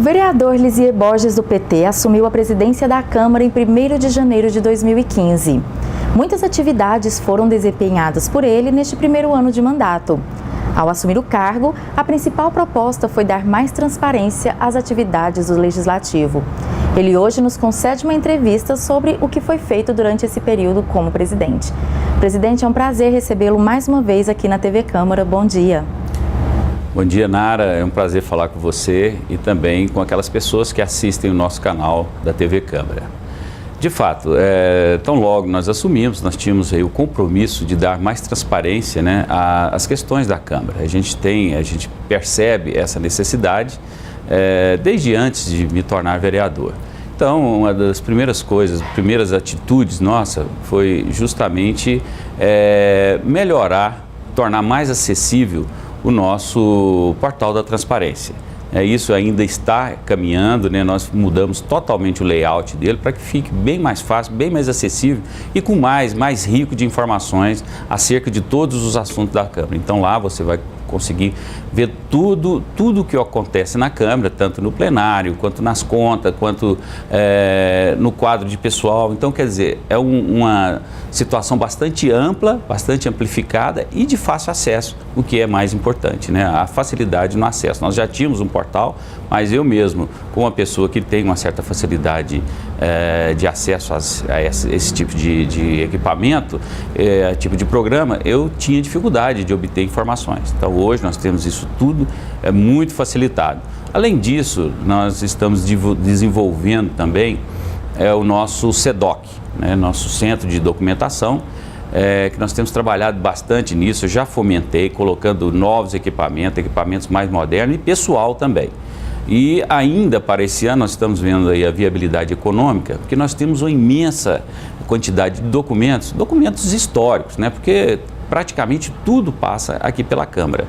vereador Lisier Borges, do PT, assumiu a presidência da Câmara em 1º de janeiro de 2015. Muitas atividades foram desempenhadas por ele neste primeiro ano de mandato. Ao assumir o cargo, a principal proposta foi dar mais transparência às atividades do Legislativo. Ele hoje nos concede uma entrevista sobre o que foi feito durante esse período como presidente. Presidente, é um prazer recebê-lo mais uma vez aqui na TV Câmara. Bom dia. Bom dia, Nara. É um prazer falar com você e também com aquelas pessoas que assistem o nosso canal da TV Câmara. De fato, tão logo nós assumimos, nós tínhamos aí o compromisso de dar mais transparência, né, às questões da Câmara. A gente percebe essa necessidade desde antes de me tornar vereador. Então, uma das primeiras coisas, primeiras atitudes nossa foi justamente melhorar, tornar mais acessível o nosso portal da transparência. Isso ainda está caminhando, né? Nós mudamos totalmente o layout dele para que fique bem mais fácil, bem mais acessível e com mais rico de informações acerca de todos os assuntos da Câmara. Então lá você vai conseguir ver tudo o que acontece na Câmara, tanto no plenário, quanto nas contas, quanto no quadro de pessoal. Então, quer dizer, é uma situação bastante ampla, bastante amplificada e de fácil acesso, o que é mais importante, né? A facilidade no acesso. Nós já tínhamos um portal, mas eu mesmo, como uma pessoa que tem uma certa facilidade de acesso a esse tipo de equipamento, tipo de programa, eu tinha dificuldade de obter informações. Então, hoje nós temos isso tudo muito facilitado. Além disso, nós estamos desenvolvendo também o nosso CEDOC, né, nosso Centro de Documentação, que nós temos trabalhado bastante nisso. Eu já fomentei, colocando novos equipamentos mais modernos e pessoal também. E ainda para esse ano nós estamos vendo aí a viabilidade econômica, porque nós temos uma imensa quantidade de documentos históricos, né? Porque praticamente tudo passa aqui pela Câmara,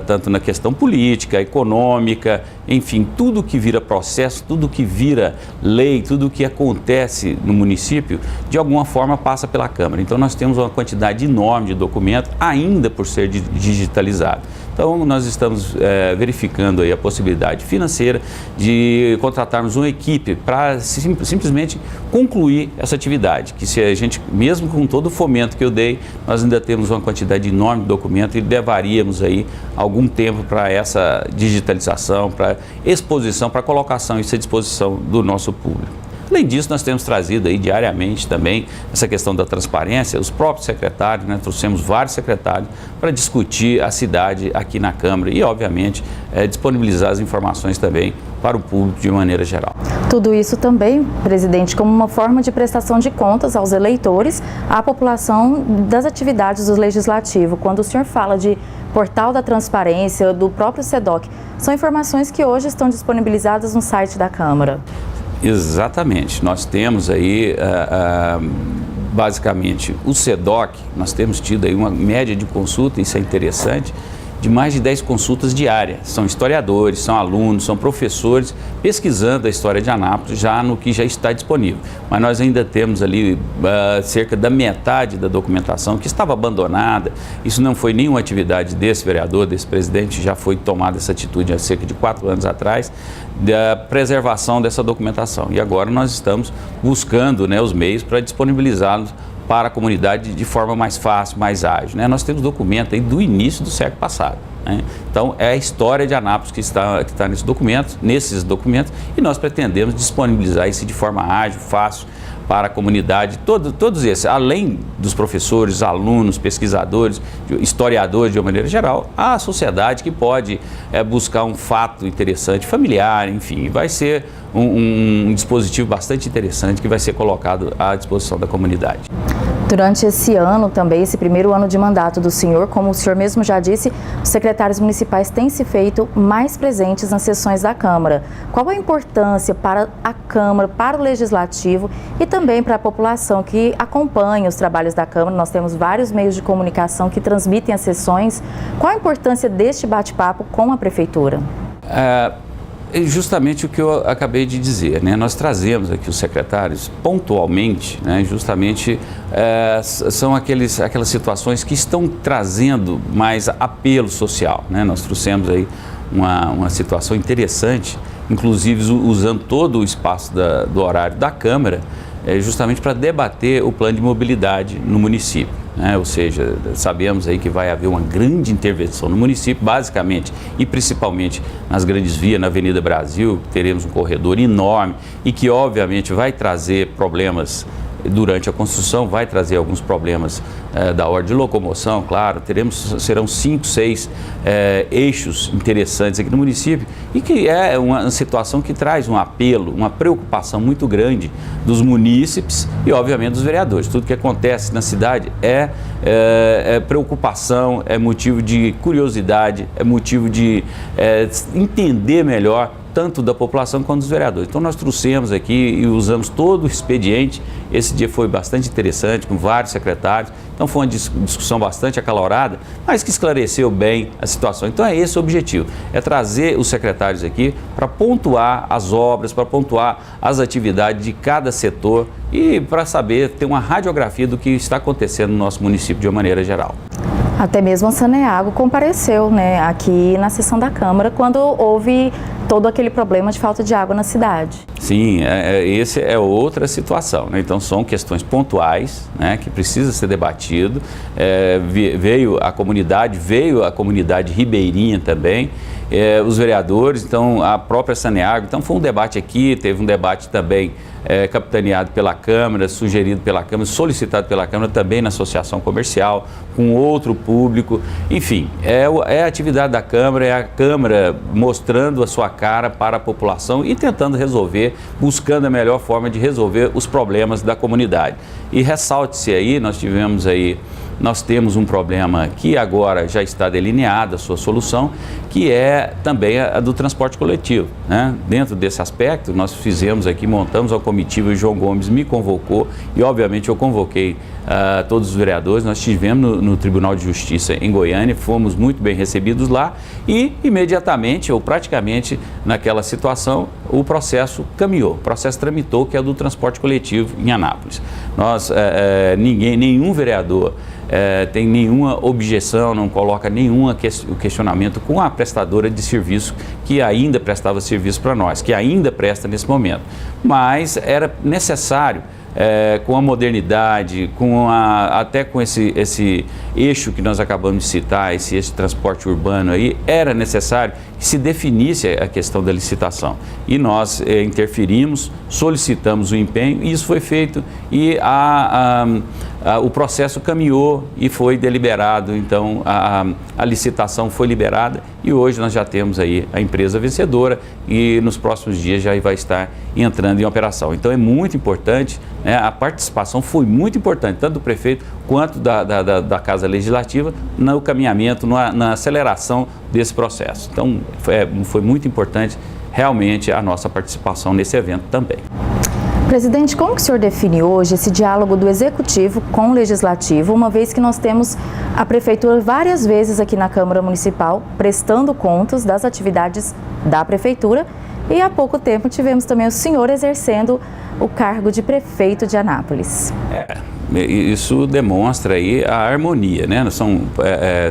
tanto na questão política, econômica, enfim, tudo que vira processo, tudo que vira lei, tudo que acontece no município, de alguma forma passa pela Câmara. Então nós temos uma quantidade enorme de documentos, ainda por ser digitalizado. Então nós estamos verificando aí a possibilidade financeira de contratarmos uma equipe para simplesmente concluir essa atividade, que se a gente, mesmo com todo o fomento que eu dei, nós ainda temos uma quantidade enorme de documentos e levaríamos aí algum tempo para essa digitalização, para exposição, para colocação isso à disposição do nosso público. Além disso, nós temos trazido aí diariamente também essa questão da transparência, os próprios secretários, né? Trouxemos vários secretários para discutir a cidade aqui na Câmara e, obviamente, disponibilizar as informações também para o público de maneira geral. Tudo isso também, presidente, como uma forma de prestação de contas aos eleitores, à população das atividades do Legislativo. Quando o senhor fala de portal da transparência, do próprio CEDOC, são informações que hoje estão disponibilizadas no site da Câmara. Exatamente. Nós temos aí, basicamente, o CEDOC, nós temos tido aí uma média de consulta, isso é interessante, de mais de 10 consultas diárias. São historiadores, são alunos, são professores pesquisando a história de Anápolis já no que já está disponível. Mas nós ainda temos ali cerca da metade da documentação que estava abandonada. Isso não foi nenhuma atividade desse vereador, desse presidente, já foi tomada essa atitude há cerca de 4 anos atrás, da preservação dessa documentação. E agora nós estamos buscando, né, os meios para disponibilizá-los para a comunidade de forma mais fácil, mais ágil, né? Nós temos documento aí do início do século passado, né? Então é a história de Anápolis que está nesses documentos, e nós pretendemos disponibilizar isso de forma ágil, fácil para a comunidade, todos esses, além dos professores, alunos, pesquisadores, historiadores de uma maneira geral, a sociedade que pode buscar um fato interessante, familiar, enfim, vai ser um dispositivo bastante interessante que vai ser colocado à disposição da comunidade. Durante esse ano também, esse primeiro ano de mandato do senhor, como o senhor mesmo já disse, os secretários municipais têm se feito mais presentes nas sessões da Câmara. Qual a importância para a Câmara, para o Legislativo e também para a população que acompanha os trabalhos da Câmara? Nós temos vários meios de comunicação que transmitem as sessões. Qual a importância deste bate-papo com a Prefeitura? Justamente o que eu acabei de dizer, né? Nós trazemos aqui os secretários pontualmente, né? Justamente são aquelas situações que estão trazendo mais apelo social, né? Nós trouxemos aí uma situação interessante inclusive usando todo o espaço do horário da Câmara, justamente para debater o plano de mobilidade no município. Ou seja, sabemos aí que vai haver uma grande intervenção no município, basicamente e principalmente nas grandes vias, na Avenida Brasil, teremos um corredor enorme e que obviamente vai trazer problemas durante a construção, vai trazer alguns problemas da ordem de locomoção, claro, serão 5, 6 eixos interessantes aqui no município e que é uma situação que traz um apelo, uma preocupação muito grande dos munícipes e obviamente dos vereadores. Tudo que acontece na cidade é preocupação, é motivo de curiosidade, é motivo de entender melhor tanto da população quanto dos vereadores. Então nós trouxemos aqui e usamos todo o expediente. Esse dia foi bastante interessante, com vários secretários. Então foi uma discussão bastante acalorada, mas que esclareceu bem a situação. Então é esse o objetivo, é trazer os secretários aqui para pontuar as obras, para pontuar as atividades de cada setor e para saber, ter uma radiografia do que está acontecendo no nosso município de uma maneira geral. Até mesmo a Saneago compareceu, aqui na sessão da Câmara quando houve todo aquele problema de falta de água na cidade. Sim, essa é outra situação, Então são questões pontuais, que precisa ser debatido. Veio a comunidade ribeirinha também, os vereadores, então a própria Saneago. Então foi um debate aqui, teve um debate também capitaneado pela Câmara, sugerido pela Câmara, solicitado pela Câmara também na associação comercial, com outro público. Enfim, é a atividade da Câmara, é a Câmara mostrando a sua cara para a população e tentando resolver, buscando a melhor forma de resolver os problemas da comunidade. E ressalte-se aí, nós temos um problema que agora já está delineado, a sua solução, que é também a do transporte coletivo. Dentro desse aspecto, nós montamos a comitiva, o João Gomes me convocou e, obviamente, eu convoquei todos os vereadores. Nós estivemos no Tribunal de Justiça em Goiânia, fomos muito bem recebidos lá e, imediatamente, ou praticamente naquela situação, o processo caminhou, o processo tramitou, que é o do transporte coletivo em Anápolis. Nenhum vereador tem nenhuma objeção, não coloca nenhum questionamento com a prestadora de serviço que ainda prestava serviço para nós, que ainda presta nesse momento. Mas era necessário, com a modernidade, até com esse eixo que nós acabamos de citar, esse eixo de transporte urbano aí, era necessário que se definisse a questão da licitação. E nós interferimos, solicitamos o empenho e isso foi feito e o processo caminhou e foi deliberado. Então a licitação foi liberada e hoje nós já temos aí a empresa vencedora e nos próximos dias já vai estar entrando em operação. Então é muito importante, a participação foi muito importante, tanto do prefeito quanto da Casa Legislativa no caminhamento, na aceleração desse processo. Então foi muito importante realmente a nossa participação nesse evento também. Presidente, como que o senhor define hoje esse diálogo do Executivo com o Legislativo, uma vez que nós temos a Prefeitura várias vezes aqui na Câmara Municipal prestando contas das atividades da Prefeitura e há pouco tempo tivemos também o senhor exercendo o cargo de prefeito de Anápolis? Isso demonstra aí a harmonia, São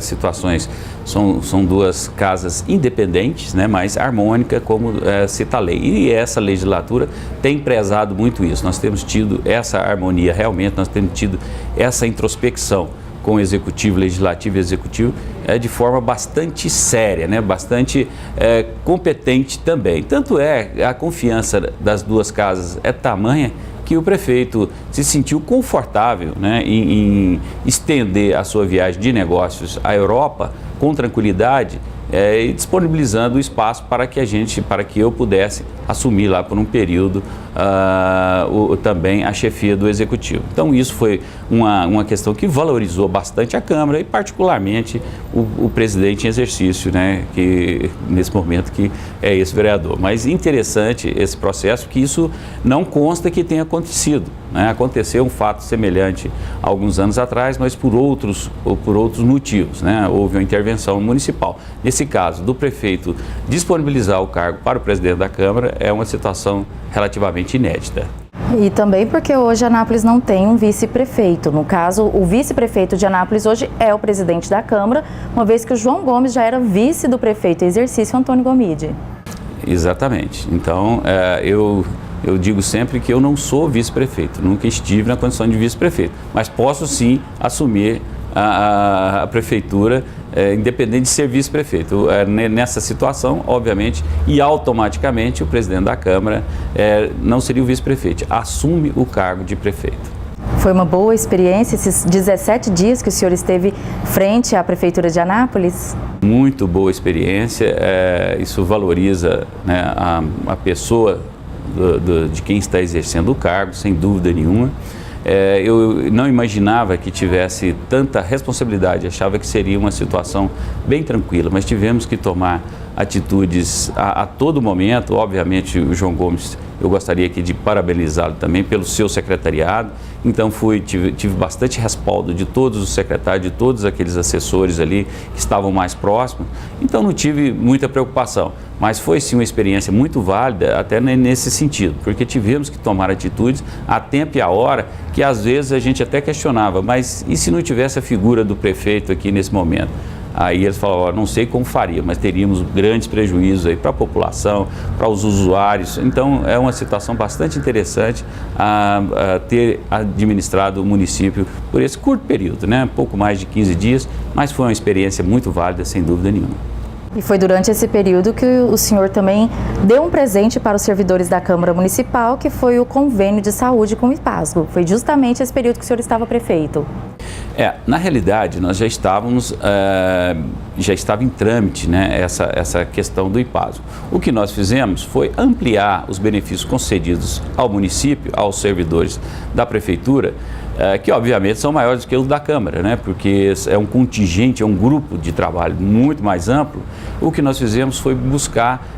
situações, são duas casas independentes, mas harmônicas, como cita a lei. E essa legislatura tem prezado muito isso. Nós temos tido essa harmonia realmente, nós temos tido essa introspecção com o Executivo, Legislativo e Executivo de forma bastante séria, bastante competente também. Tanto a confiança das duas casas é tamanha que o prefeito se sentiu confortável em estender a sua viagem de negócios à Europa com tranquilidade e disponibilizando o espaço para que eu pudesse assumir lá por um período também a chefia do Executivo. Então isso foi uma questão que valorizou bastante a Câmara e particularmente o presidente em exercício, que nesse momento que é esse vereador. Mas interessante esse processo, que isso não consta que tenha acontecido. Aconteceu um fato semelhante há alguns anos atrás, mas por outros motivos, houve uma intervenção municipal. Nesse caso, do prefeito disponibilizar o cargo para o presidente da Câmara é uma situação relativamente inédita. E também porque hoje Anápolis não tem um vice-prefeito. No caso, o vice-prefeito de Anápolis hoje é o presidente da Câmara, uma vez que o João Gomes já era vice do prefeito em exercício, Antônio Gomide. Exatamente. Então, eu digo sempre que eu não sou vice-prefeito, nunca estive na condição de vice-prefeito, mas posso sim assumir a prefeitura, independente de ser vice-prefeito. Nessa situação, obviamente, e automaticamente, o presidente da Câmara não seria o vice-prefeito, assume o cargo de prefeito. Foi uma boa experiência esses 17 dias que o senhor esteve frente à Prefeitura de Anápolis? Muito boa experiência, isso valoriza, né, a pessoa de quem está exercendo o cargo, sem dúvida nenhuma. Eu não imaginava que tivesse tanta responsabilidade, achava que seria uma situação bem tranquila, mas tivemos que tomar atitudes a todo momento. Obviamente, o João Gomes, eu gostaria aqui de parabenizá-lo também pelo seu secretariado. Então tive bastante respaldo de todos os secretários, de todos aqueles assessores ali que estavam mais próximos. Então não tive muita preocupação, mas foi sim uma experiência muito válida até nesse sentido, porque tivemos que tomar atitudes a tempo e a hora que às vezes a gente até questionava, mas e se não tivesse a figura do prefeito aqui nesse momento? Aí eles falavam, não sei como faria, mas teríamos grandes prejuízos aí para a população, para os usuários. Então é uma situação bastante interessante a ter administrado o município por esse curto período, né? Pouco mais de 15 dias, mas foi uma experiência muito válida, sem dúvida nenhuma. E foi durante esse período que o senhor também deu um presente para os servidores da Câmara Municipal, que foi o convênio de saúde com o IPASGO. Foi justamente esse período que o senhor estava prefeito. Na realidade, nós já estava em trâmite, né, essa questão do IPASGO. O que nós fizemos foi ampliar os benefícios concedidos ao município, aos servidores da prefeitura, que obviamente são maiores do que os da Câmara, né, porque é um contingente, é um grupo de trabalho muito mais amplo. O que nós fizemos foi buscar,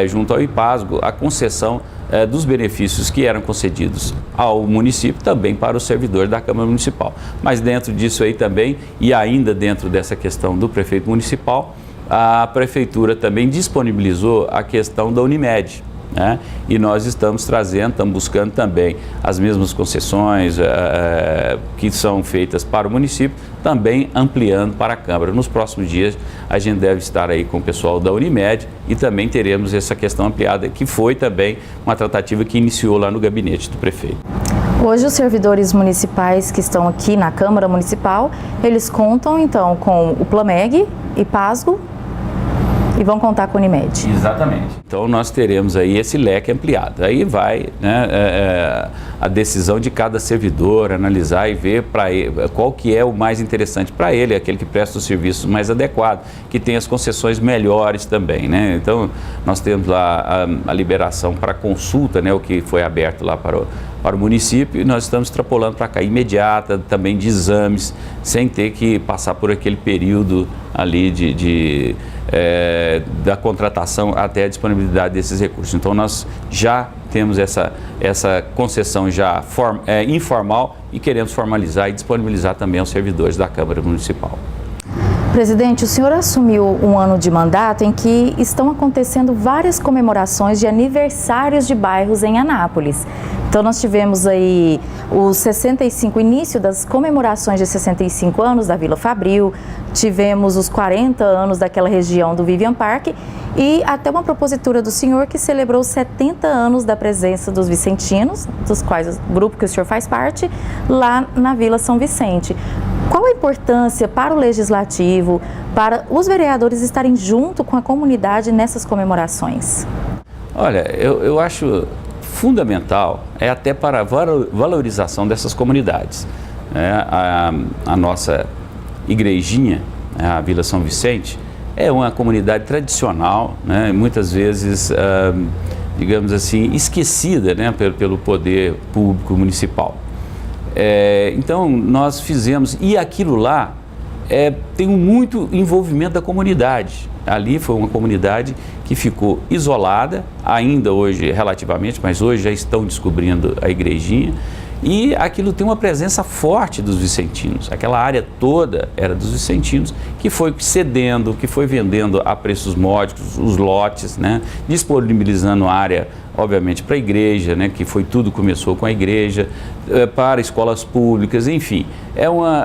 junto ao IPASGO, a concessão dos benefícios que eram concedidos ao município também para o servidor da Câmara Municipal. Mas dentro disso aí também, e ainda dentro dessa questão do prefeito municipal, a prefeitura também disponibilizou a questão da Unimed, né? E nós estamos buscando também as mesmas concessões que são feitas para o município, também ampliando para a Câmara. Nos próximos dias a gente deve estar aí com o pessoal da Unimed e também teremos essa questão ampliada, que foi também uma tratativa que iniciou lá no gabinete do prefeito. Hoje os servidores municipais que estão aqui na Câmara Municipal, eles contam então com o Plameg, IPASGO, e vão contar com a Unimed. Exatamente. Então nós teremos aí esse leque ampliado. Aí vai, né, a decisão de cada servidor, analisar e ver qual que é o mais interessante para ele, aquele que presta os serviços mais adequados, que tem as concessões melhores também, né? Então nós temos lá a liberação para consulta, né, o que foi aberto lá para o município, e nós estamos extrapolando para cá, imediata, também de exames, sem ter que passar por aquele período ali da contratação até a disponibilidade desses recursos. Então nós já temos essa concessão já informal e queremos formalizar e disponibilizar também aos servidores da Câmara Municipal. Presidente, o senhor assumiu um ano de mandato em que estão acontecendo várias comemorações de aniversários de bairros em Anápolis. Então nós tivemos aí o início das comemorações de 65 anos da Vila Fabril, tivemos os 40 anos daquela região do Vivian Park e até uma propositura do senhor que celebrou 70 anos da presença dos vicentinos, dos quais o grupo que o senhor faz parte, lá na Vila São Vicente. Qual a importância para o Legislativo, para os vereadores estarem junto com a comunidade nessas comemorações? Olha, eu acho fundamental, até para a valorização dessas comunidades. A nossa igrejinha, a Vila São Vicente, é uma comunidade tradicional, né, muitas vezes, digamos assim, esquecida, né, pelo poder público municipal. Então nós fizemos, e aquilo lá tem muito envolvimento da comunidade. Ali foi uma comunidade que ficou isolada, ainda hoje relativamente, mas hoje já estão descobrindo a igrejinha, e aquilo tem uma presença forte dos vicentinos. Aquela área toda era dos vicentinos, que foi cedendo, que foi vendendo a preços módicos os lotes, né, disponibilizando área obviamente, para a igreja, né, que foi tudo começou com a igreja, para escolas públicas, enfim.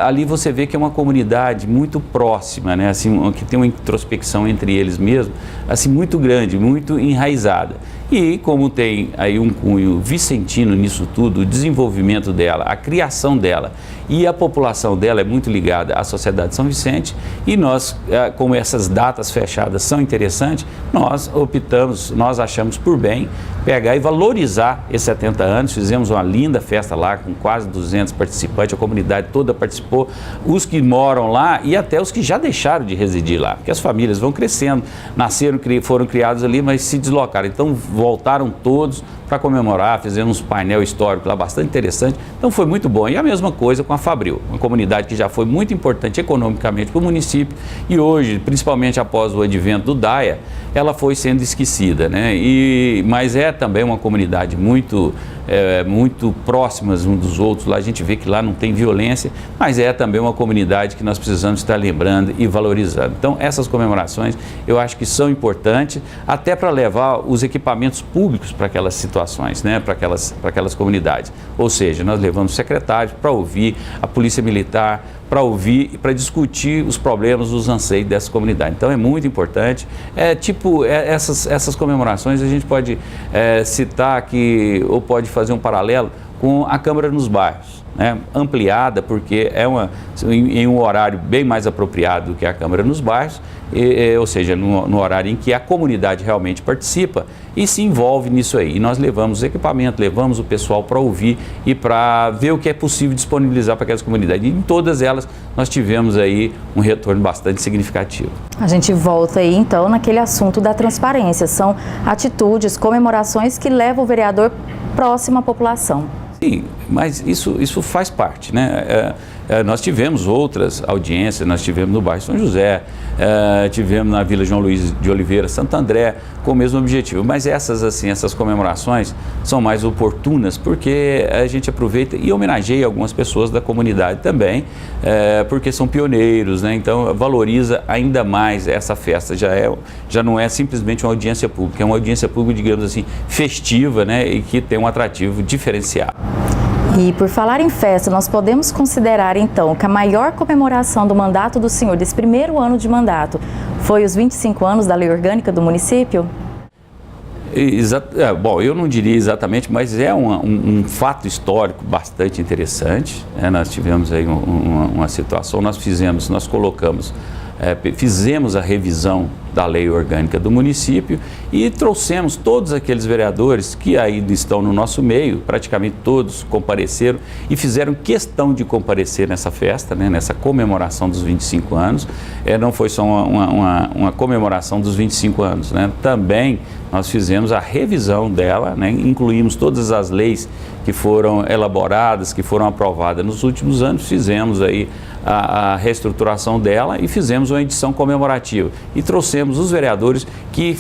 Ali você vê que é uma comunidade muito próxima, né, assim, que tem uma introspecção entre eles mesmos, assim, muito grande, muito enraizada. E como tem aí um cunho vicentino nisso tudo, o desenvolvimento dela, a criação dela e a população dela é muito ligada à Sociedade de São Vicente, e nós, como essas datas fechadas são interessantes, nós achamos por bem pegar e valorizar esses 70 anos, fizemos uma linda festa lá com quase 200 participantes, a comunidade toda participou, os que moram lá e até os que já deixaram de residir lá, porque as famílias vão crescendo, nasceram, foram criados ali, mas se deslocaram, então voltaram todos para comemorar, fizemos um painel histórico lá bastante interessante, então foi muito bom. E a mesma coisa com a Fabril, uma comunidade que já foi muito importante economicamente para o município e hoje, principalmente após o advento do DAIA, ela foi sendo esquecida, né? Mas é também uma comunidade muito próximas uns dos outros, lá a gente vê que lá não tem violência, mas é também uma comunidade que nós precisamos estar lembrando e valorizando. Então essas comemorações eu acho que são importantes até para levar os equipamentos públicos para aquelas situações, né, para aquelas comunidades, ou seja, nós levamos secretários para ouvir a polícia militar, para ouvir e para discutir os problemas, os anseios dessa comunidade. Então é muito importante, essas comemorações a gente pode citar aqui, ou pode fazer um paralelo com a Câmara nos Bairros, né, ampliada, porque em um horário bem mais apropriado do que a Câmara nos Bairros, ou seja, no horário em que a comunidade realmente participa e se envolve nisso aí. E nós levamos o equipamento, levamos o pessoal para ouvir e para ver o que é possível disponibilizar para aquelas comunidades. E em todas elas nós tivemos aí um retorno bastante significativo. A gente volta aí então naquele assunto da transparência. São atitudes, comemorações que levam o vereador próximo à população. Sim, mas isso faz parte, né? Nós tivemos outras audiências, nós tivemos no bairro São José, tivemos na Vila João Luiz de Oliveira, Santo André, com o mesmo objetivo. Mas essas comemorações são mais oportunas porque a gente aproveita e homenageia algumas pessoas da comunidade também, porque são pioneiros, né? Então valoriza ainda mais essa festa. Já não é simplesmente uma audiência pública, é uma audiência pública, digamos assim, festiva, né? E que tem um atrativo diferenciado. E por falar em festa, nós podemos considerar então que a maior comemoração do mandato do senhor, desse primeiro ano de mandato, foi os 25 anos da Lei Orgânica do município? Bom, eu não diria exatamente, mas é um fato histórico bastante interessante, né? Nós tivemos aí uma situação, fizemos a revisão da Lei Orgânica do município e trouxemos todos aqueles vereadores que ainda estão no nosso meio, praticamente todos compareceram e fizeram questão de comparecer nessa festa, né, nessa comemoração dos 25 anos. Não foi só uma comemoração dos 25 anos, né? Também nós fizemos a revisão dela, né? Incluímos todas as leis que foram elaboradas, que foram aprovadas nos últimos anos, fizemos aí a reestruturação dela e fizemos uma edição comemorativa e trouxemos os vereadores que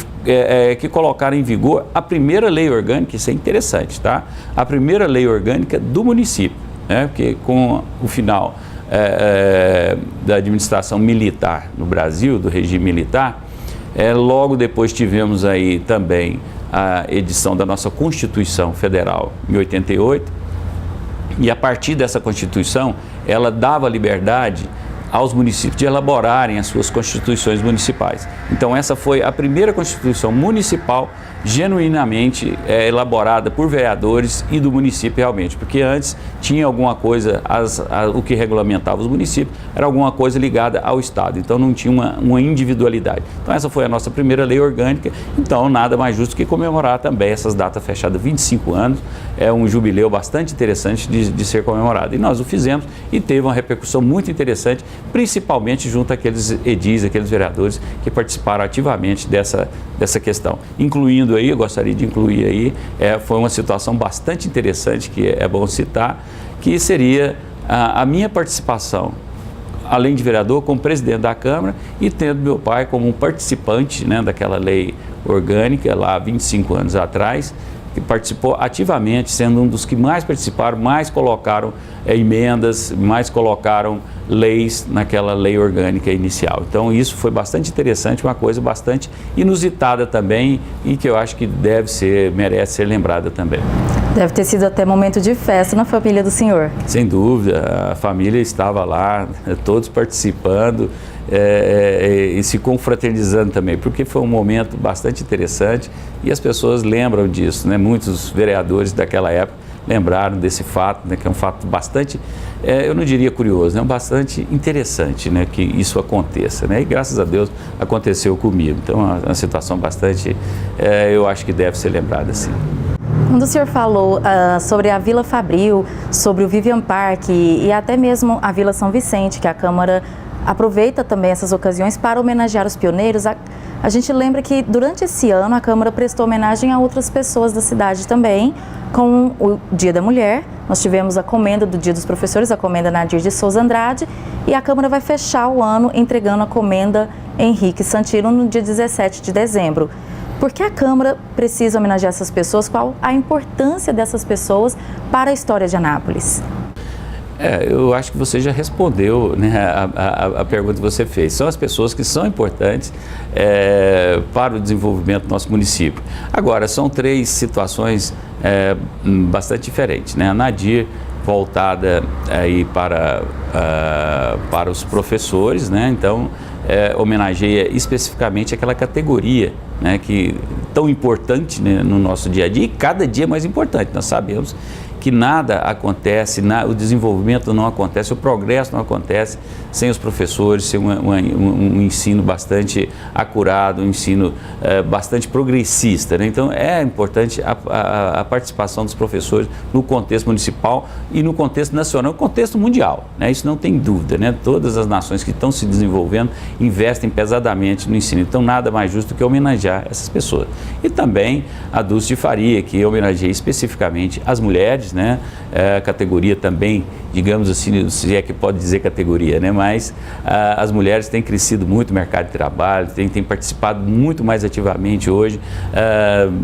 colocaram em vigor a primeira lei orgânica. Isso é interessante, tá? A primeira lei orgânica do município, né? Porque com o final da administração militar no Brasil, do regime militar, logo depois tivemos aí também a edição da nossa Constituição Federal em 88, e a partir dessa Constituição ela dava liberdade aos municípios de elaborarem as suas constituições municipais. Então essa foi a primeira Constituição municipal genuinamente elaborada por vereadores e do município realmente, porque antes tinha alguma coisa, o que regulamentava os municípios era alguma coisa ligada ao Estado, então não tinha uma individualidade. Então essa foi a nossa primeira lei orgânica, então nada mais justo que comemorar também essas datas fechadas, 25 anos, é um jubileu bastante interessante de ser comemorado. E nós o fizemos e teve uma repercussão muito interessante, principalmente junto àqueles edis, aqueles vereadores que participaram ativamente dessa questão, incluindo aí, eu gostaria de incluir aí, foi uma situação bastante interessante que é bom citar, que seria a minha participação, além de vereador, como presidente da Câmara e tendo meu pai como um participante, né, daquela lei orgânica lá 25 anos atrás, que participou ativamente, sendo um dos que mais participaram, mais colocaram emendas, mais colocaram leis naquela lei orgânica inicial. Então isso foi bastante interessante, uma coisa bastante inusitada também e que eu acho que merece ser lembrada também. Deve ter sido até momento de festa na família do senhor. Sem dúvida, a família estava lá, todos participando e se confraternizando também, porque foi um momento bastante interessante e as pessoas lembram disso, né? Muitos vereadores daquela época lembraram desse fato, né? Que é um fato bastante, eu não diria curioso, né? Bastante interessante, né? Que isso aconteça, né? E graças a Deus aconteceu comigo. Então é uma situação bastante, eu acho que deve ser lembrada assim. Quando o senhor falou sobre a Vila Fabril, sobre o Vivian Park e até mesmo a Vila São Vicente, que a Câmara aproveita também essas ocasiões para homenagear os pioneiros, a gente lembra que durante esse ano a Câmara prestou homenagem a outras pessoas da cidade também, com o Dia da Mulher. Nós tivemos a comenda do Dia dos Professores, a comenda Nadir de Souza Andrade, e a Câmara vai fechar o ano entregando a comenda Henrique Santino no dia 17 de dezembro. Por que a Câmara precisa homenagear essas pessoas? Qual a importância dessas pessoas para a história de Anápolis? Eu acho que você já respondeu, né, a pergunta que você fez. São as pessoas que são importantes para o desenvolvimento do nosso município. Agora, são três situações bastante diferentes, né? A Nadir, voltada aí para os professores, né? Então, homenageia especificamente aquela categoria, né, que tão importante, né, no nosso dia a dia, e cada dia mais importante. Nós sabemos que nada acontece, o desenvolvimento não acontece, o progresso não acontece sem os professores, sem um ensino bastante acurado, um ensino bastante progressista, né? Então é importante a participação dos professores no contexto municipal e no contexto nacional, no contexto mundial, né? Isso não tem dúvida, né? Todas as nações que estão se desenvolvendo investem pesadamente no ensino, então nada mais justo do que homenagear essas pessoas. E também a Dulce de Faria, que homenageia especificamente as mulheres, né? Categoria também, digamos assim, se é que pode dizer categoria, né? Mas as mulheres têm crescido muito no mercado de trabalho, têm participado muito mais ativamente hoje,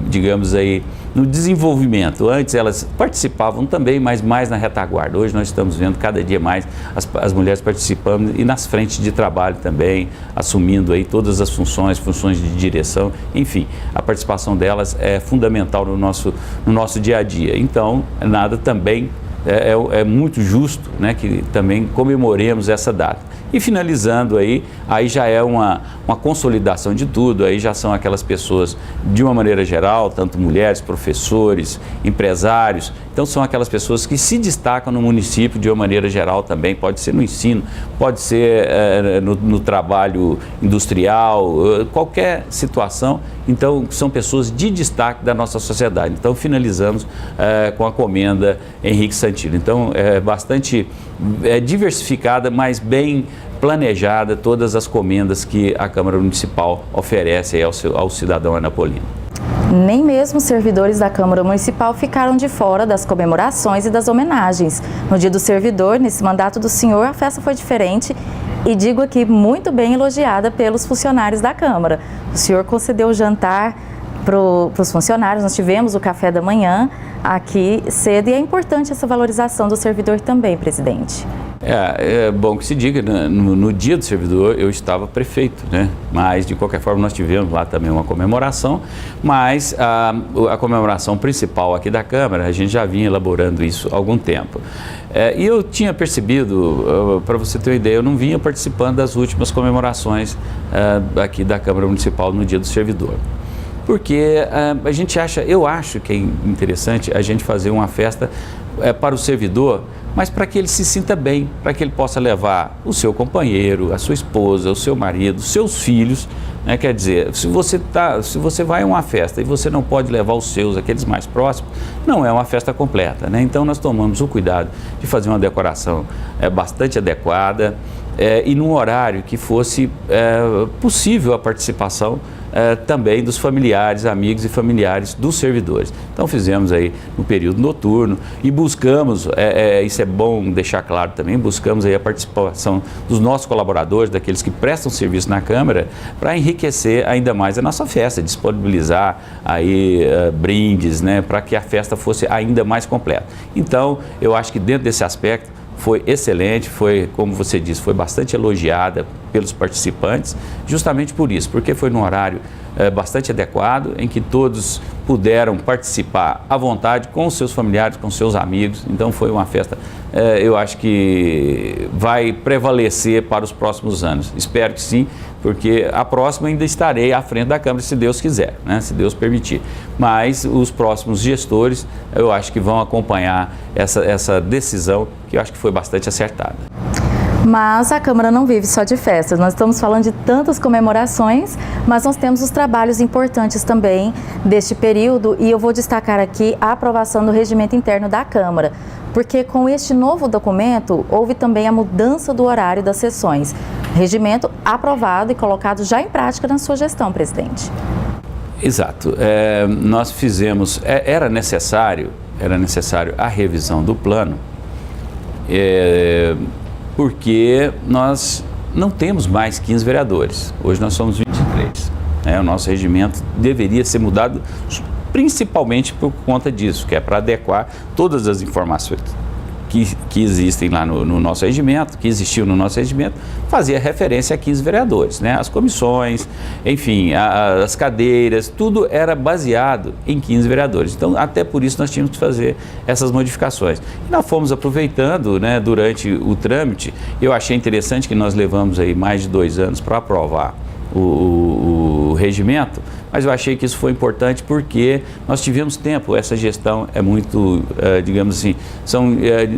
digamos aí, no desenvolvimento. Antes elas participavam também, mas mais na retaguarda. Hoje nós estamos vendo cada dia mais as mulheres participando e nas frentes de trabalho também, assumindo aí todas as funções de direção, enfim, a participação delas é fundamental no nosso dia a dia. Então, nada também é muito justo, né, que também comemoremos essa data. E finalizando aí já é uma consolidação de tudo, aí já são aquelas pessoas, de uma maneira geral, tanto mulheres, professores, empresários, então são aquelas pessoas que se destacam no município de uma maneira geral também, pode ser no ensino, pode ser no trabalho industrial, qualquer situação, então são pessoas de destaque da nossa sociedade. Então finalizamos com a comenda Henrique Santino. Então é bastante diversificada, mas bem planejada todas as comendas que a Câmara Municipal oferece ao cidadão anapolino. Nem mesmo os servidores da Câmara Municipal ficaram de fora das comemorações e das homenagens. No Dia do Servidor, nesse mandato do senhor, a festa foi diferente e, digo aqui, muito bem elogiada pelos funcionários da Câmara. O senhor concedeu o jantar para os funcionários, nós tivemos o café da manhã aqui cedo e é importante essa valorização do servidor também, presidente. É bom que se diga, no Dia do Servidor eu estava prefeito, né? Mas de qualquer forma nós tivemos lá também uma comemoração, mas a comemoração principal aqui da Câmara, a gente já vinha elaborando isso há algum tempo. E eu tinha percebido, para você ter uma ideia, eu não vinha participando das últimas comemorações aqui da Câmara Municipal no Dia do Servidor. Porque eu acho que é interessante a gente fazer uma festa para o servidor, mas para que ele se sinta bem, para que ele possa levar o seu companheiro, a sua esposa, o seu marido, os seus filhos, né? Quer dizer, se você vai a uma festa e você não pode levar os seus, aqueles mais próximos, não é uma festa completa, né? Então nós tomamos o cuidado de fazer uma decoração bastante adequada e num horário que fosse possível a participação também dos familiares, amigos e familiares dos servidores. Então fizemos aí no período noturno e buscamos, isso é bom deixar claro também, buscamos aí a participação dos nossos colaboradores, daqueles que prestam serviço na Câmara, para enriquecer ainda mais a nossa festa, disponibilizar aí brindes, né, para que a festa fosse ainda mais completa. Então, eu acho que dentro desse aspecto foi excelente, foi, como você disse, foi bastante elogiada pelos participantes, justamente por isso, porque foi num horário bastante adequado, em que todos puderam participar à vontade com os seus familiares, com os seus amigos. Então foi uma festa, eu acho que vai prevalecer para os próximos anos. Espero que sim, porque a próxima ainda estarei à frente da Câmara, se Deus quiser, né? Se Deus permitir. Mas os próximos gestores, eu acho que vão acompanhar essa decisão, que eu acho que foi bastante acertada. Mas a Câmara não vive só de festas, nós estamos falando de tantas comemorações, mas nós temos os trabalhos importantes também deste período, e eu vou destacar aqui a aprovação do regimento interno da Câmara, porque com este novo documento houve também a mudança do horário das sessões. Regimento aprovado e colocado já em prática na sua gestão, presidente. Exato. Nós fizemos, era necessário a revisão do plano, porque nós não temos mais 15 vereadores, hoje nós somos 23. O nosso regimento deveria ser mudado principalmente por conta disso, que é para adequar todas as informações que existem lá no nosso regimento, que existiu no nosso regimento, fazia referência a 15 vereadores, né? As comissões, enfim, as cadeiras, tudo era baseado em 15 vereadores. Então, até por isso nós tínhamos que fazer essas modificações. E nós fomos aproveitando, né, durante o trâmite. Eu achei interessante que nós levamos aí mais de 2 anos para aprovar o regimento, mas eu achei que isso foi importante porque nós tivemos tempo. Essa gestão é muito, digamos assim,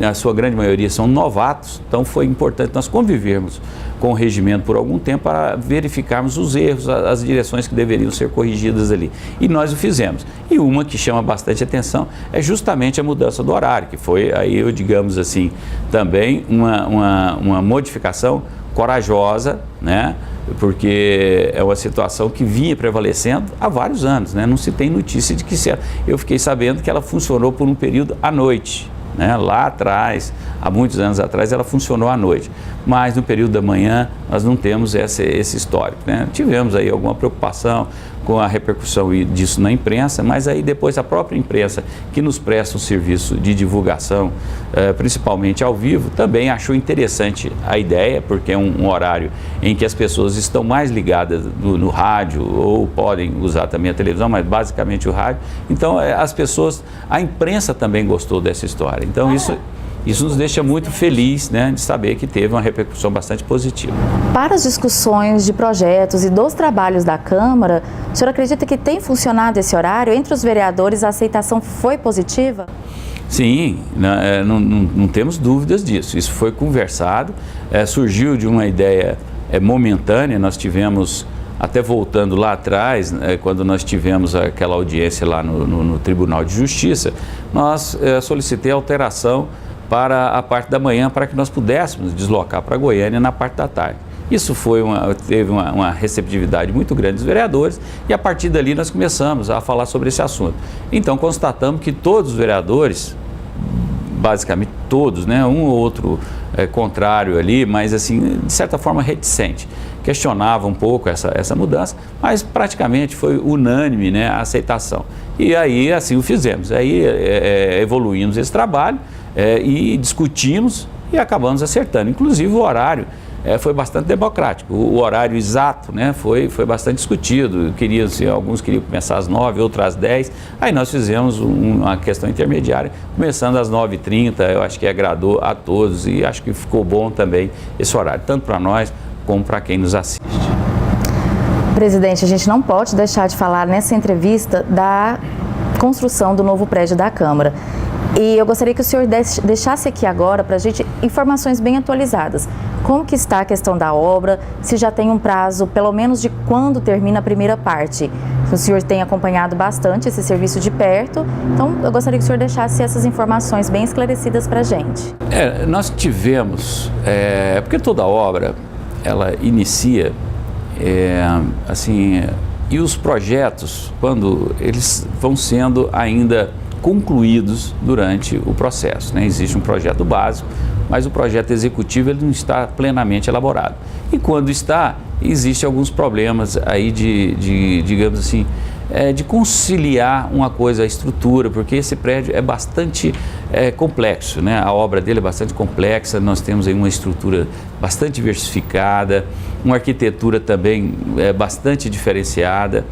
a sua grande maioria são novatos, então foi importante nós convivermos com o regimento por algum tempo para verificarmos os erros, as direções que deveriam ser corrigidas ali. E nós o fizemos. E uma que chama bastante atenção é justamente a mudança do horário, que foi aí, digamos assim, também uma modificação corajosa, né? Porque é uma situação que vinha prevalecendo há vários anos, né? Não se tem notícia de que eu fiquei sabendo que ela funcionou por um período à noite, né? Lá atrás, há muitos anos atrás, ela funcionou à noite, mas no período da manhã nós não temos esse histórico, né? Tivemos aí alguma preocupação com a repercussão disso na imprensa, mas aí depois a própria imprensa, que nos presta um serviço de divulgação, principalmente ao vivo, também achou interessante a ideia, porque é um horário em que as pessoas estão mais ligadas no rádio, ou podem usar também a televisão, mas basicamente o rádio. Então a imprensa também gostou dessa história. Então isso nos deixa muito feliz, né, de saber que teve uma repercussão bastante positiva. Para as discussões de projetos e dos trabalhos da Câmara, o senhor acredita que tem funcionado esse horário? Entre os vereadores, a aceitação foi positiva? Sim, não temos dúvidas disso. Isso foi conversado, surgiu de uma ideia momentânea. Nós tivemos, até voltando lá atrás, quando nós tivemos aquela audiência lá no Tribunal de Justiça, nós solicitei alteração para a parte da manhã, para que nós pudéssemos deslocar para Goiânia na parte da tarde. Isso teve uma receptividade muito grande dos vereadores, e a partir dali nós começamos a falar sobre esse assunto. Então constatamos que todos os vereadores, basicamente todos, né, um ou outro contrário ali, mas assim, de certa forma reticente, questionava um pouco essa mudança, mas praticamente foi unânime, né, a aceitação. E aí assim o fizemos, aí evoluímos esse trabalho, e discutimos e acabamos acertando. Inclusive o horário foi bastante democrático, o horário exato, né, foi bastante discutido. Alguns queriam começar às 9, outros às 10, aí nós fizemos uma questão intermediária, começando às 9h30, eu acho que agradou a todos e acho que ficou bom também esse horário, tanto para nós como para quem nos assiste. Presidente, a gente não pode deixar de falar nessa entrevista da construção do novo prédio da Câmara. E eu gostaria que o senhor deixasse aqui agora para a gente informações bem atualizadas. Como que está a questão da obra, se já tem um prazo, pelo menos de quando termina a primeira parte. O senhor tem acompanhado bastante esse serviço de perto, então eu gostaria que o senhor deixasse essas informações bem esclarecidas para a gente. Nós tivemos, porque toda obra, ela inicia, assim, E os projetos, quando eles vão sendo ainda concluídos durante o processo, né? Existe um projeto básico, mas o projeto executivo ele não está plenamente elaborado. E quando está, existem alguns problemas aí digamos assim, de conciliar uma coisa, a estrutura, porque esse prédio é bastante complexo, né? A obra dele é bastante complexa, nós temos aí uma estrutura bastante diversificada, uma arquitetura também bastante diferenciada.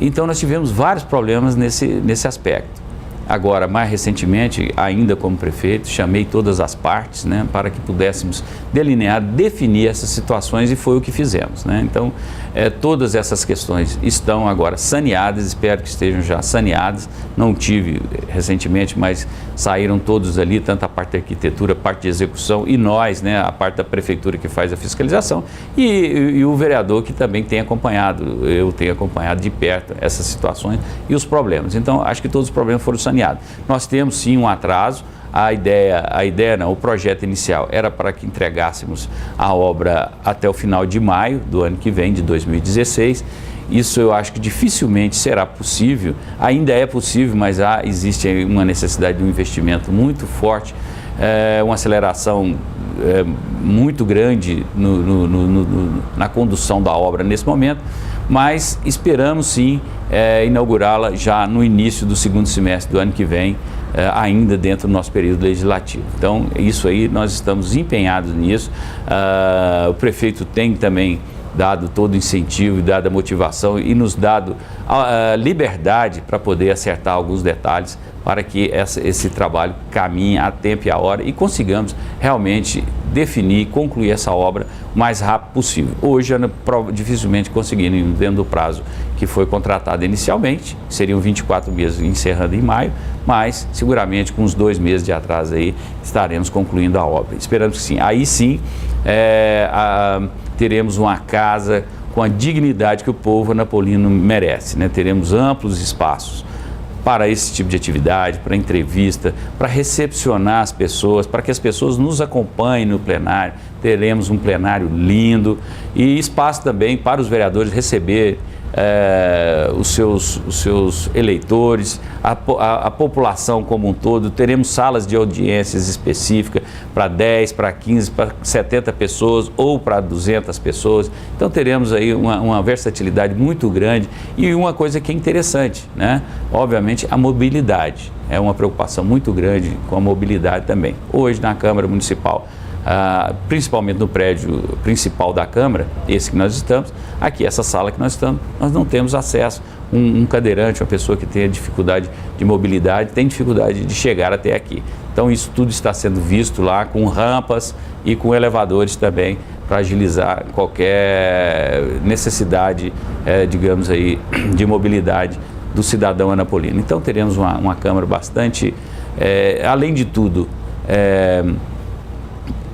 Então nós tivemos vários problemas nesse aspecto. Agora, mais recentemente, ainda como prefeito, chamei todas as partes, né, para que pudéssemos delinear, definir essas situações, e foi o que fizemos, né? Então, todas essas questões estão agora saneadas, espero que estejam já saneadas. Não tive recentemente, mas saíram todos ali, tanto a parte da arquitetura, a parte de execução e nós, né, a parte da prefeitura que faz a fiscalização e o vereador que também tem acompanhado, eu tenho acompanhado de perto essas situações e os problemas. Então, acho que todos os problemas foram saneados. Nós temos sim um atraso. O projeto inicial era para que entregássemos a obra até o final de maio do ano que vem, de 2016. Isso eu acho que dificilmente será possível, ainda é possível, mas existe uma necessidade de um investimento muito forte, uma aceleração muito grande na condução da obra nesse momento, mas esperamos sim inaugurá-la já no início do segundo semestre do ano que vem, ainda dentro do nosso período legislativo. Então, isso aí, nós estamos empenhados nisso. O prefeito tem também dado todo o incentivo e dado a motivação e nos dado a liberdade para poder acertar alguns detalhes para que esse trabalho caminhe a tempo e a hora e consigamos realmente definir e concluir essa obra o mais rápido possível. Hoje, dificilmente conseguindo dentro do prazo que foi contratado inicialmente, seriam 24 meses encerrando em maio, mas seguramente com uns 2 meses de atraso aí estaremos concluindo a obra. Esperamos que sim. Aí sim, teremos uma casa com a dignidade que o povo anapolino merece, né? Teremos amplos espaços para esse tipo de atividade, para entrevista, para recepcionar as pessoas, para que as pessoas nos acompanhem no plenário. Teremos um plenário lindo e espaço também para os vereadores receber os seus eleitores, a população como um todo. Teremos salas de audiências específicas para 10, para 15, para 70 pessoas ou para 200 pessoas. Então teremos aí uma versatilidade muito grande e uma coisa que é interessante, né? Obviamente a mobilidade, é uma preocupação muito grande com a mobilidade também. Hoje na Câmara Municipal, principalmente no prédio principal da Câmara, esse que nós estamos, aqui, essa sala que nós estamos, nós não temos acesso. Um cadeirante, uma pessoa que tenha dificuldade de mobilidade, tem dificuldade de chegar até aqui. Então isso tudo está sendo visto lá com rampas e com elevadores também, para agilizar qualquer necessidade, digamos aí, de mobilidade do cidadão anapolino. Então teremos uma Câmara bastante, além de tudo,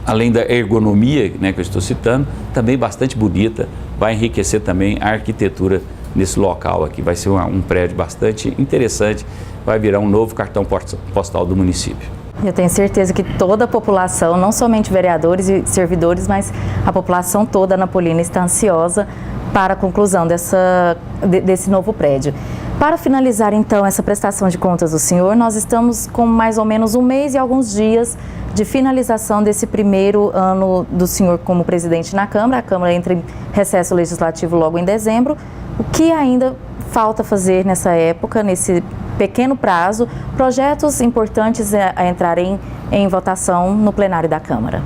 além da ergonomia, né, que eu estou citando, também bastante bonita, vai enriquecer também a arquitetura nesse local aqui. Vai ser um prédio bastante interessante, vai virar um novo cartão postal do município. Eu tenho certeza que toda a população, não somente vereadores e servidores, mas a população toda anapolina está ansiosa para a conclusão desse novo prédio. Para finalizar, então, essa prestação de contas do senhor, nós estamos com mais ou menos 1 mês e alguns dias de finalização desse primeiro ano do senhor como presidente na Câmara. A Câmara entra em recesso legislativo logo em dezembro. O que ainda falta fazer nessa época, nesse pequeno prazo, projetos importantes a entrarem em votação no plenário da Câmara?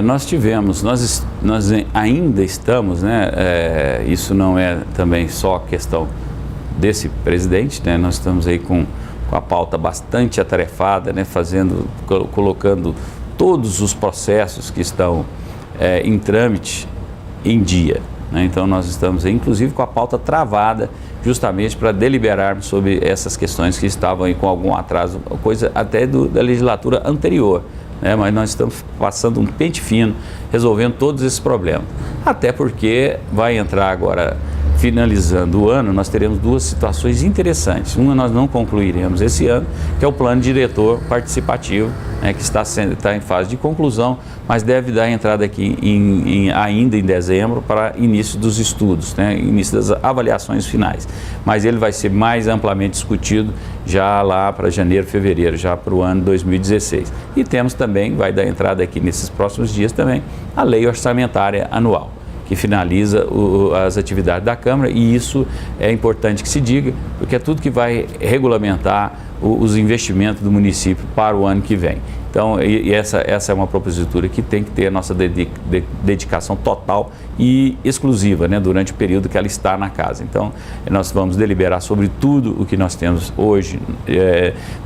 Nós ainda estamos, né? Isso não é também só questão desse presidente, né? Nós estamos aí com a pauta bastante atarefada, né? Colocando todos os processos que estão em trâmite em dia, né? Então nós estamos aí, inclusive, com a pauta travada, justamente para deliberarmos sobre essas questões que estavam aí com algum atraso, coisa até da legislatura anterior. Mas nós estamos passando um pente fino, resolvendo todos esses problemas. Até porque vai entrar agora, finalizando o ano, nós teremos 2 situações interessantes. Uma nós não concluiremos esse ano, que é o plano diretor participativo, né, que está em fase de conclusão, mas deve dar entrada aqui ainda em dezembro para início dos estudos, né, início das avaliações finais. Mas ele vai ser mais amplamente discutido já lá para janeiro, fevereiro, já para o ano 2016. E temos também, vai dar entrada aqui nesses próximos dias também, a lei orçamentária anual, que finaliza as atividades da Câmara, e isso é importante que se diga, porque é tudo que vai regulamentar os investimentos do município para o ano que vem. Então, essa é uma propositura que tem que ter a nossa dedicação total e exclusiva, né, durante o período que ela está na casa. Então, nós vamos deliberar sobre tudo o que nós temos hoje,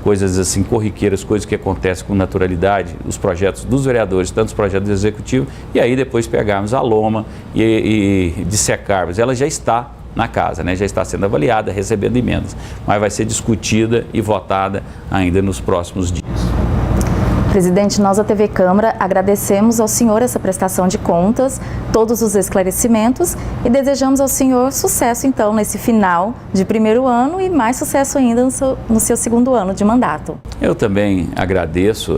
coisas assim corriqueiras, coisas que acontecem com naturalidade, os projetos dos vereadores, tanto os projetos do executivo, e aí depois pegarmos a loma e dissecarmos. Ela já está na casa, né? Já está sendo avaliada, recebendo emendas, mas vai ser discutida e votada ainda nos próximos dias. Presidente, nós da TV Câmara agradecemos ao senhor essa prestação de contas, todos os esclarecimentos, e desejamos ao senhor sucesso então nesse final de primeiro ano e mais sucesso ainda no seu segundo ano de mandato. Eu também agradeço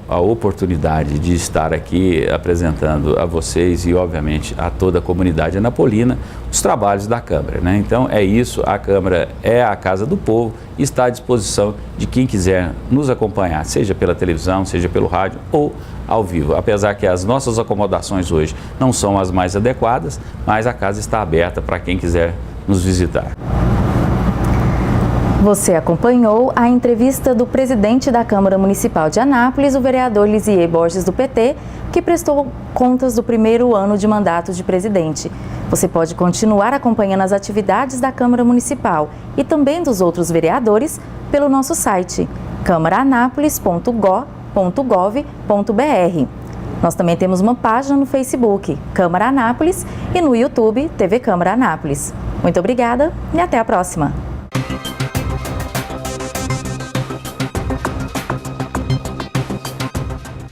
a oportunidade de estar aqui apresentando a vocês e obviamente a toda a comunidade anapolina os trabalhos da Câmara, né? Então é isso, a Câmara é a casa do povo e está à disposição de quem quiser nos acompanhar, seja pela televisão, seja pelo rádio ou ao vivo. Apesar que as nossas acomodações hoje não são as mais adequadas, mas a casa está aberta para quem quiser nos visitar. Você acompanhou a entrevista do presidente da Câmara Municipal de Anápolis, o vereador Lisier Borges do PT, que prestou contas do primeiro ano de mandato de presidente. Você pode continuar acompanhando as atividades da Câmara Municipal e também dos outros vereadores pelo nosso site câmaraanápolis.gov.br. Nós também temos uma página no Facebook, Câmara Anápolis, e no YouTube, TV Câmara Anápolis. Muito obrigada e até a próxima!